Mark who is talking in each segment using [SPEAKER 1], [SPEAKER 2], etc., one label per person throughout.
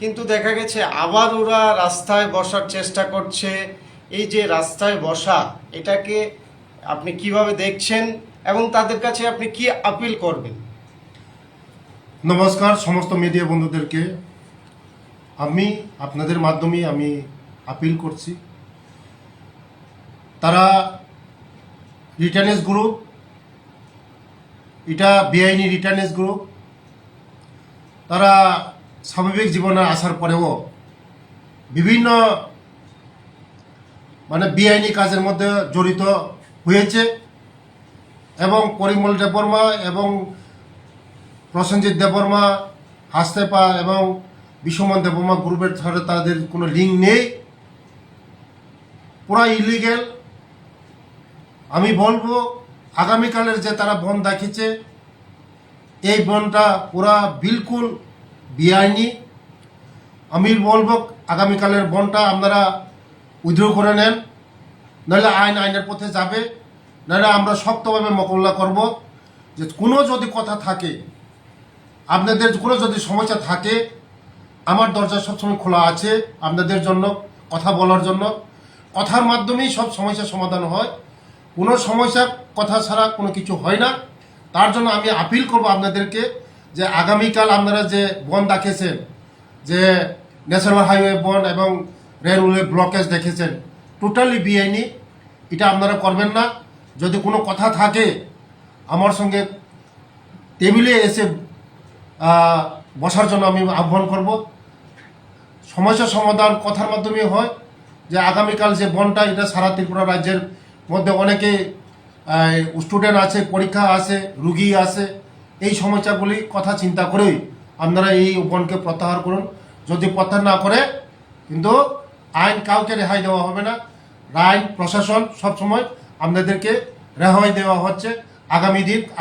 [SPEAKER 1] কিন্তু দেখা গেছে আবার ওরা রাস্তায় বসার চেষ্টা করছে। এই যে রাস্তায় বসা, এটাকে আপনি কিভাবে দেখছেন এবং তাদের কাছে আপনি কি আপিল করবেন?
[SPEAKER 2] নমস্কার সমস্ত মিডিয়া বন্ধুদেরকে। আমি আপনাদের মাধ্যমে আমি আপিল করছি, তারা রিটার্নেস গ্রুপ, এটা বেআইনি রিটার্নেস গ্রুপ, তারা স্বাভাবিক জীবনে আসার পরেও বিভিন্ন বেআইনি কাজের মধ্যে জড়িত হয়েছে এবং পরিমল দেববর্মা এবং প্রসেনজিৎ দেববর্মা, হাসতেপা এবং বিশ্বমন দেববর্মা গ্রুপের সাথে তাদের কোনো লিঙ্ক নেই, পুরা ইলিগেল। আমি বলবো আগামীকালের যে তারা বন দেখিয়েছে, এই বনটা পুরা বিলকুল বেআইনি। আমি বলবো আগামীকালের বনটা আপনারা উইথড্র করে নেন, নাহলে আইনের পথে যাবে, নাহলে আমরা শক্তভাবে মোকাবিলা করব। যে কোনো যদি কথা থাকে, আপনাদের কোনো যদি সমস্যা থাকে, আমার দরজা সবসময় খোলা আছে আপনাদের জন্য, কথা বলার জন্য। কথার মাধ্যমেই সব সমস্যার সমাধান হয়, কোনো সমস্যা কথা ছাড়া কোনো কিছু হয় না। তার জন্য আমি আপিল করব আপনাদেরকে যে আগামীকাল আপনারা যে বন দেখেছেন, যে ন্যাশনাল হাইওয়ে বন এবং রেলওয়ে ব্লকেজ দেখেছেন, টোটালি বেআইনি। এটা আপনারা করবেন না। যদি কোনো কথা থাকে আমার সঙ্গে টেবিলে এসে বসার জন্য আমি আহ্বান করব। সমস্যার সমাধান কথার মাধ্যমে হয়। যে আগামীকাল যে বনটা, এটা সারা ত্রিপুরা রাজ্যের মধ্যে অনেকে স্টুডেন্ট আছে, পরীক্ষা আছে, রুগী আছে, এই সমস্যাগুলি কথা চিন্তা করেই আপনারা এই বনকে প্রত্যাহার করুন। যদি প্রত্যাহার না করে কিন্তু আইন কাউকে রেহাই দেওয়া হবে না। আইন প্রশাসন সবসময় আপনাদেরকে রেহাই দেওয়া হচ্ছে।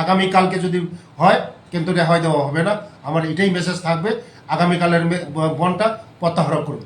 [SPEAKER 2] আগামীকালকে যদি হয় কিন্তু রেহাই দেওয়া হবে না। আমার এটাই মেসেজ থাকবে, আগামীকালের বনটা প্রত্যাহার করুন।